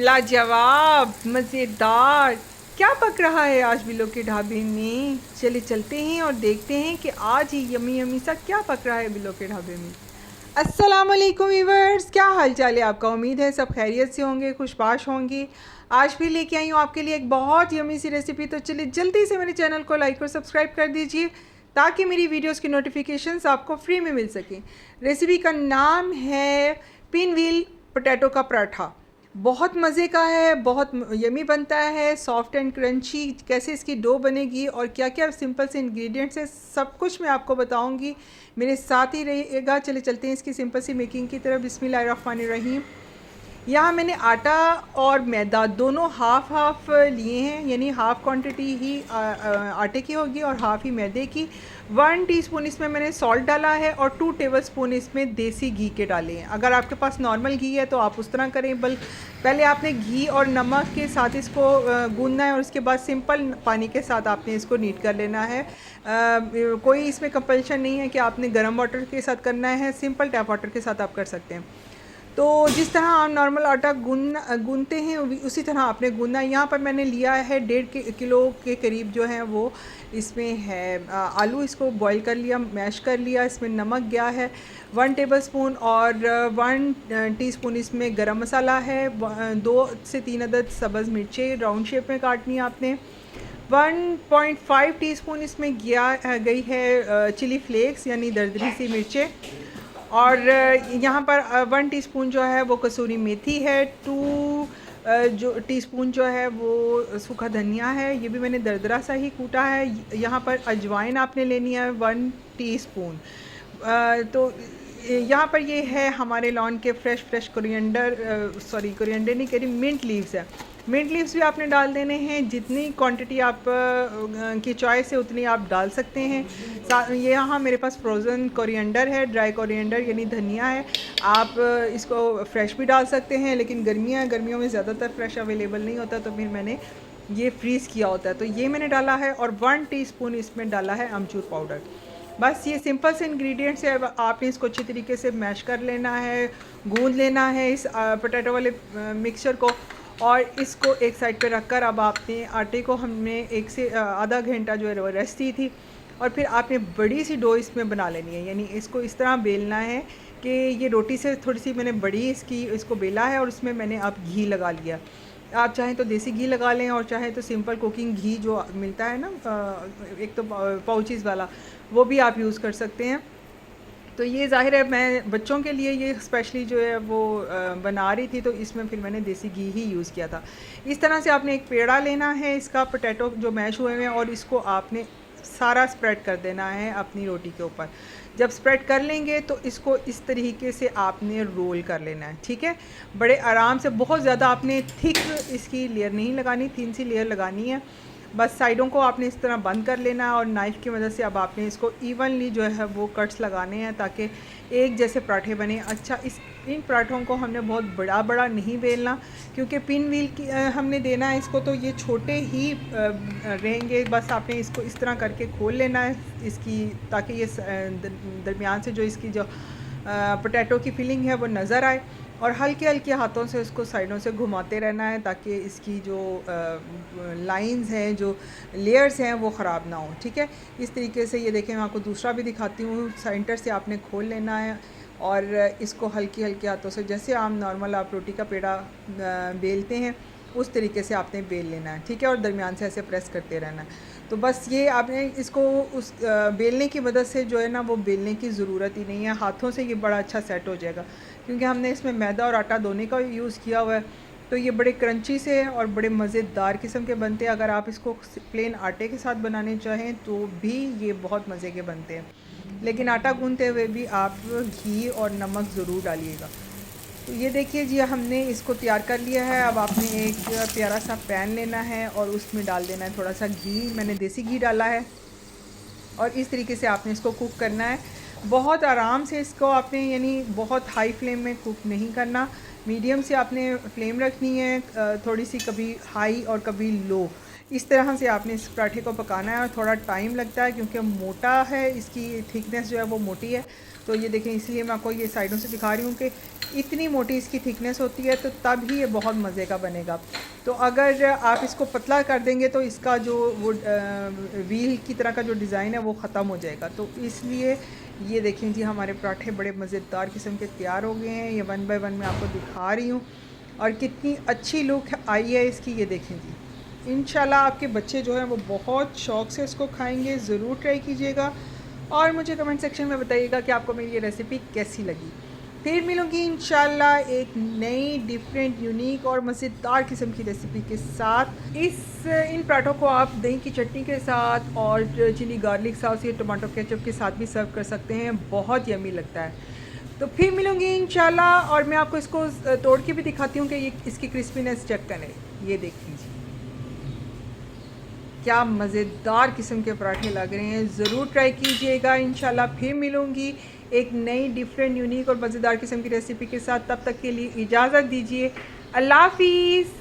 लाजवाब मज़ेदार। क्या पक रहा है आज बिलो के ढाबे में? चले चलते हैं और देखते हैं कि आज ही यमी यमी सा क्या पक रहा है बिलो के ढाबे में। अस्सलाम वालेकुम व्यूअर्स, क्या हाल चाल है आपका? उम्मीद है सब खैरियत से होंगे, खुशबाश होंगे। आज भी लेके आई हूँ आपके लिए एक बहुत यमी सी रेसिपी। तो चलिए जल्दी से मेरे चैनल को लाइक और सब्सक्राइब कर दीजिए ताकि मेरी वीडियोस की नोटिफिकेशंस आपको फ्री में मिल सकें। रेसिपी का नाम है पिन व्हील पोटैटो का पराठा। बहुत मज़े का है, बहुत यमी बनता है, सॉफ्ट एंड क्रंची। कैसे इसकी डो बनेगी और क्या क्या सिंपल से इंग्रेडिएंट्स है, सब कुछ मैं आपको बताऊंगी। मेरे साथ ही रहिएगा। चले चलते हैं इसकी सिंपल सी मेकिंग की तरफ। बिस्मिल्लाहिर्रहमानिर्रहीम। यहाँ मैंने आटा और मैदा दोनों हाफ़ हाफ़ लिए हैं, यानी हाफ़ क्वांटिटी ही आटे की होगी और हाफ़ ही मैदे की। 1 टीस्पून इसमें मैंने सॉल्ट डाला है और 2 टेबलस्पून इसमें देसी घी के डाले हैं। अगर आपके पास नॉर्मल घी है तो आप उस तरह करें, पहले आपने घी और नमक के साथ इसको गूंदना है और उसके बाद सिंपल पानी के साथ आपने इसको नीट कर लेना है। कोई इसमें कंपल्शन नहीं है कि आपने गर्म वाटर के साथ करना है, सिंपल टैप वाटर के साथ आप कर सकते हैं। तो जिस तरह आप नॉर्मल आटा गूंदते हैं उसी तरह आपने गूंदना है। यहाँ पर मैंने लिया है 1.5 किलो के करीब जो है वो इसमें है आलू। इसको बॉईल कर लिया, मैश कर लिया। इसमें नमक गया है 1 टेबलस्पून और 1 टीस्पून इसमें गरम मसाला है। 2 से 3 अदद सब्ज़ मिर्चें राउंड शेप में काटनी है आपने। 1.5 टीस्पून इसमें गई है चिली फ्लेक्स यानी दरदरी सी मिर्चें। और यहाँ पर 1 टीस्पून जो है वो कसूरी मेथी है। 2 जो टीस्पून जो है वो सूखा धनिया है, ये भी मैंने दरदरा सा ही कूटा है। यहाँ पर अजवाइन आपने लेनी है 1 टीस्पून। तो यहाँ पर ये है हमारे लॉन के फ्रेश कोरिएंडर, सॉरी कोरिएंडर नहीं कह रही, मिंट लीव्स है। मिंट लीव्स भी आपने डाल देने हैं। जितनी क्वांटिटी आप की चॉइस है उतनी आप डाल सकते हैं। ये यहाँ मेरे पास फ्रोज़न कोरिएंडर है, ड्राई कोरिएंडर यानी धनिया है। आप इसको फ्रेश भी डाल सकते हैं, लेकिन गर्मियों में ज़्यादातर फ्रेश अवेलेबल नहीं होता, तो फिर मैंने ये फ्रीज़ किया होता है। तो ये मैंने डाला है और 1 टीस्पून इसमें डाला है अमचूर पाउडर। बस ये सिंपल से इंग्रेडिएंट्स है। आपने इसको अच्छी तरीके से मैश कर लेना है, गूंद लेना है इस पोटैटो वाले मिक्सचर को। और इसको एक साइड पे रखकर अब आपने आटे को हमने 1 से आधा घंटा जो है वो रेस्ट दी थी। और फिर आपने बड़ी सी डो इसमें बना लेनी है, यानी इसको इस तरह बेलना है कि ये रोटी से थोड़ी सी मैंने बड़ी इसको बेला है और उसमें मैंने अब घी लगा लिया। आप चाहें तो देसी घी लगा लें और चाहें तो सिंपल कुकिंग घी जो मिलता है ना, एक तो पाउचेस वाला, वो भी आप यूज़ कर सकते हैं। तो ये ज़ाहिर है मैं बच्चों के लिए ये स्पेशली जो है वो बना रही थी, तो इसमें फिर मैंने देसी घी ही यूज़ किया था। इस तरह से आपने एक पेड़ा लेना है इसका, पोटैटो जो मैश हुए हैं, और इसको आपने सारा स्प्रेड कर देना है अपनी रोटी के ऊपर। जब स्प्रेड कर लेंगे तो इसको इस तरीके से आपने रोल कर लेना है, ठीक है। बड़े आराम से, बहुत ज़्यादा आपने थिक इसकी लेयर नहीं लगानी, थिन सी लेयर लगानी है। बस साइडों को आपने इस तरह बंद कर लेना है और नाइफ़ की मदद से अब आपने इसको इवनली जो है वो कट्स लगाने हैं ताकि एक जैसे पराठे बने। अच्छा, इन पराठों को हमने बहुत बड़ा नहीं बेलना, क्योंकि पिन व्हील की हमने देना है इसको, तो ये छोटे ही रहेंगे। बस आपने इसको इस तरह करके खोल लेना है इसकी, ताकि ये दरमियान से जो इसकी जो पोटैटो की फिलिंग है वो नज़र आए। और हल्के हल्के हाथों से इसको साइडों से घुमाते रहना है ताकि इसकी जो लाइंस हैं, जो लेयर्स हैं, वो ख़राब ना हो, ठीक है। इस तरीके से ये देखें, मैं आपको दूसरा भी दिखाती हूँ। सेंटर से आपने खोल लेना है और इसको हल्के हल्के हाथों से, जैसे आम नॉर्मल आप रोटी का पेड़ा बेलते हैं उस तरीके से आपने बेल लेना है, ठीक है। और दरमियान से ऐसे प्रेस करते रहना है। तो बस ये आपने इसको उस बेलने की मदद से जो है ना, वो बेलने की ज़रूरत ही नहीं है, हाथों से ये बड़ा अच्छा सेट हो जाएगा, क्योंकि हमने इसमें मैदा और आटा दोनों का यूज़ किया हुआ है। तो ये बड़े क्रंची से और बड़े मज़ेदार किस्म के बनते हैं। अगर आप इसको प्लेन आटे के साथ बनाने चाहें तो भी ये बहुत मज़े के बनते हैं, लेकिन आटा गूंदते हुए भी आप घी और नमक ज़रूर डालिएगा। तो ये देखिए जी, हमने इसको तैयार कर लिया है। अब आपने एक प्यारा सा पैन लेना है और उसमें डाल देना है थोड़ा सा घी। मैंने देसी घी डाला है और इस तरीके से आपने इसको कुक करना है। बहुत आराम से इसको आपने, यानी बहुत हाई फ्लेम में कुक नहीं करना, मीडियम से आपने फ्लेम रखनी है, थोड़ी सी कभी हाई और कभी लो। इस तरह से आपने इस पराठे को पकाना है और थोड़ा टाइम लगता है क्योंकि मोटा है, इसकी थिकनेस जो है वो मोटी है। तो ये देखें, इसलिए मैं आपको ये साइडों से दिखा रही हूँ कि इतनी मोटी इसकी थिकनेस होती है, तो तब ही ये बहुत मज़े का बनेगा। तो अगर आप इसको पतला कर देंगे तो इसका जो वो व्हील की तरह का जो डिज़ाइन है वो ख़त्म हो जाएगा। तो इसलिए ये देखें जी, हमारे पराठे बड़े मज़ेदार किस्म के तैयार हो गए हैं। ये 1 बाय 1 मैं आपको दिखा रही हूँ और कितनी अच्छी लुक आई है इसकी, ये देखें जी। इंशाल्लाह आपके बच्चे जो हैं वो बहुत शौक़ से इसको खाएँगे। ज़रूर ट्राई कीजिएगा और मुझे कमेंट सेक्शन में बताइएगा कि आपको मेरी ये रेसिपी कैसी लगी। फिर मिलूँगी इंशाल्लाह एक नई डिफरेंट यूनिक और मज़ेदार किस्म की रेसिपी के साथ। इन पराठों को आप दही की चटनी के साथ और चिली गार्लिक सॉस या टमाटो केचप के साथ भी सर्व कर सकते हैं, बहुत यम्मी लगता है। तो फिर मिलूँगी इंशाल्लाह और मैं आपको इसको तोड़ के भी दिखाती हूँ कि ये इसकी क्रिस्पीनेस चेक करें। ये देख लीजिए क्या मज़ेदार किस्म के पराठे लग रहे हैं। ज़रूर ट्राई कीजिएगा। इंशाल्लाह फिर मिलूँगी एक नई डिफरेंट यूनिक और मज़ेदार किस्म की रेसिपी के साथ। तब तक के लिए इजाज़त दीजिए। अल्लाह हाफ़िज़।